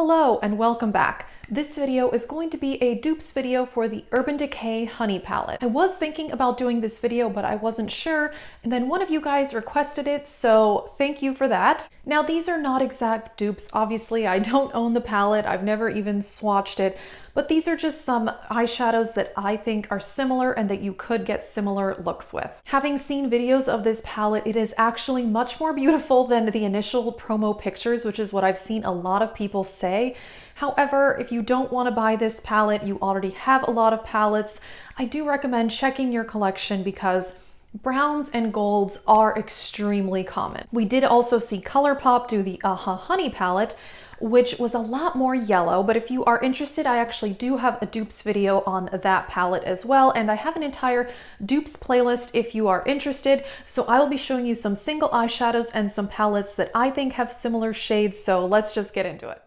Hello and welcome back. This video is going to be a dupes video for the Urban Decay Honey Palette. I was thinking about doing this video, but I wasn't sure, and then one of you guys requested it, so thank you for that. Now, these are not exact dupes. Obviously, I don't own the palette. I've never even swatched it, but these are just some eyeshadows that I think are similar and that you could get similar looks with. Having seen videos of this palette, it is actually much more beautiful than the initial promo pictures, which is what I've seen a lot of people say. However, if you don't want to buy this palette, you already have a lot of palettes, I do recommend checking your collection because browns and golds are extremely common. We did also see Colourpop do the Honey palette, which was a lot more yellow, but if you are interested, I actually do have a dupes video on that palette as well, and I have an entire dupes playlist if you are interested, so I will be showing you some single eyeshadows and some palettes that I think have similar shades, so let's just get into it.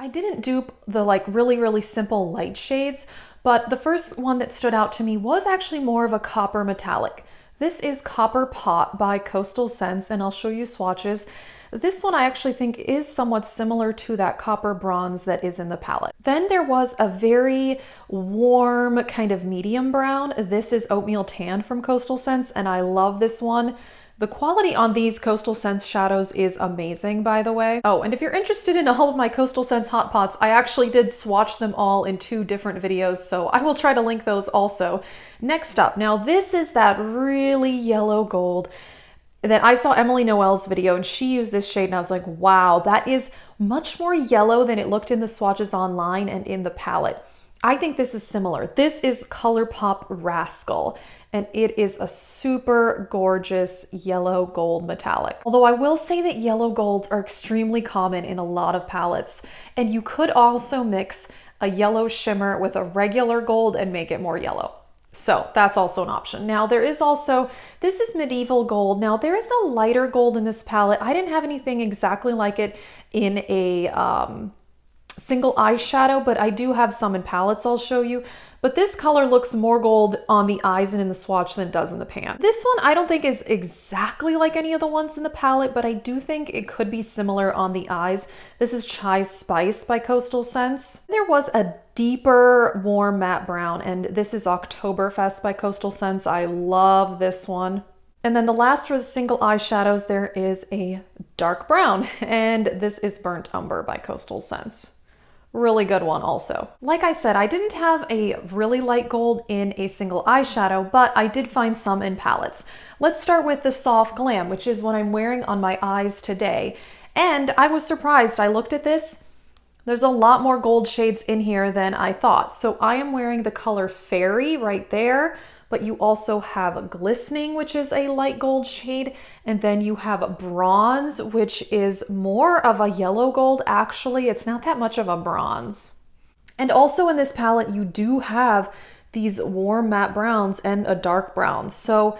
I didn't dupe the really simple light shades, but the first one that stood out to me was actually more of a copper metallic. This is Copper Pot by Coastal Scents, and I'll show you swatches. This one I actually think is somewhat similar to that copper bronze that is in the palette. Then there was a very warm kind of medium brown. This is Oatmeal Tan from Coastal Scents, and I love this one. The quality on these Coastal Scents shadows is amazing, by the way. Oh, and if you're interested in all of my Coastal Scents hot pots, I actually did swatch them all in 2 different videos, so I will try to link those also. Next up, now this is that really yellow gold that I saw Emily Noel's video, and she used this shade, and I was like, wow, that is much more yellow than it looked in the swatches online and in the palette. I think this is similar. This is Colourpop Rascal, and it is a super gorgeous yellow gold metallic. Although I will say that yellow golds are extremely common in a lot of palettes, and you could also mix a yellow shimmer with a regular gold and make it more yellow. So that's also an option. Now there is also, this is Medieval Gold. Now there is a lighter gold in this palette. I didn't have anything exactly like it in a single eyeshadow, but I do have some in palettes I'll show you. But this color looks more gold on the eyes and in the swatch than it does in the pan. This one I don't think is exactly like any of the ones in the palette, but I do think it could be similar on the eyes. This is Chai Spice by Coastal Scents. There was a deeper warm matte brown, and this is Oktoberfest by Coastal Scents. I love this one. And then the last for the single eyeshadows, there is a dark brown, and this is Burnt Umber by Coastal Scents. Really good one also. Like I said, I didn't have a really light gold in a single eyeshadow, but I did find some in palettes. Let's start with the Soft Glam, which is what I'm wearing on my eyes today. And I was surprised. I looked at this. There's a lot more gold shades in here than I thought. So I am wearing the color Fairy right there, but you also have Glistening, which is a light gold shade, and then you have Bronze, which is more of a yellow gold. Actually, it's not that much of a bronze. And also in this palette, you do have these warm matte browns and a dark brown. So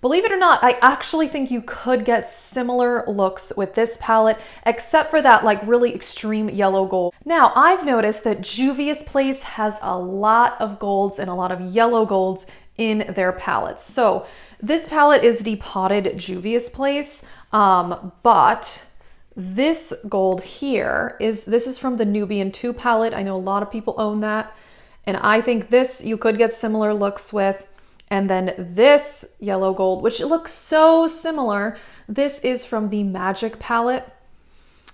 believe it or not, I actually think you could get similar looks with this palette, except for that really extreme yellow gold. Now, I've noticed that Juvia's Place has a lot of golds and a lot of yellow golds in their palettes. So this palette is depotted Juvia's Place, but this gold here this is from the Nubian 2 palette. I know a lot of people own that, and I think this you could get similar looks with. And then this yellow gold, which looks so similar, this is from the Magic palette.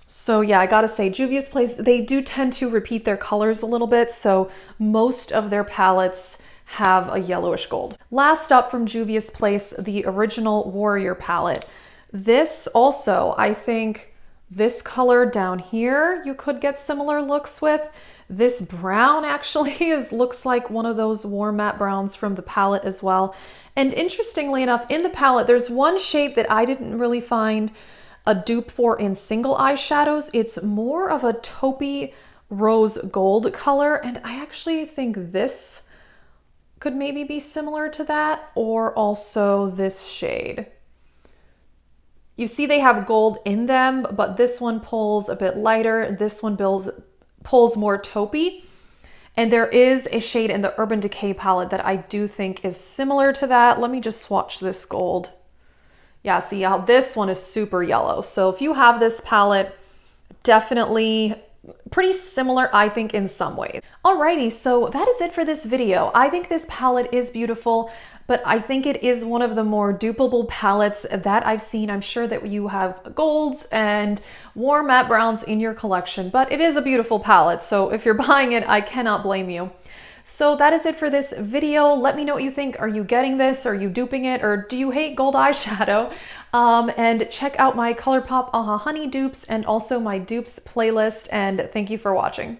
So yeah, I gotta say, Juvia's Place, they do tend to repeat their colors a little bit, so most of their palettes have a yellowish gold. Last up from Juvia's Place, the original Warrior palette. This also, I think this color down here, you could get similar looks with. This brown actually looks like one of those warm matte browns from the palette as well. And interestingly enough, in the palette, there's one shade that I didn't really find a dupe for in single eyeshadows. It's more of a taupey rose gold color, and I actually think this could maybe be similar to that, or also this shade. You see they have gold in them, but this one pulls a bit lighter. This one pulls more taupey. And there is a shade in the Urban Decay palette that I do think is similar to that. Let me just swatch this gold. Yeah, see how this one is super yellow. So if you have this palette, definitely pretty similar, I think, in some ways. Alrighty, so that is it for this video. I think this palette is beautiful, but I think it is one of the more dupeable palettes that I've seen. I'm sure that you have golds and warm matte browns in your collection, but it is a beautiful palette. So if you're buying it, I cannot blame you. So that is it for this video. Let me know what you think. Are you getting this? Are you duping it? Or do you hate gold eyeshadow? And check out my ColourPop Aha Honey dupes and also my dupes playlist. And thank you for watching.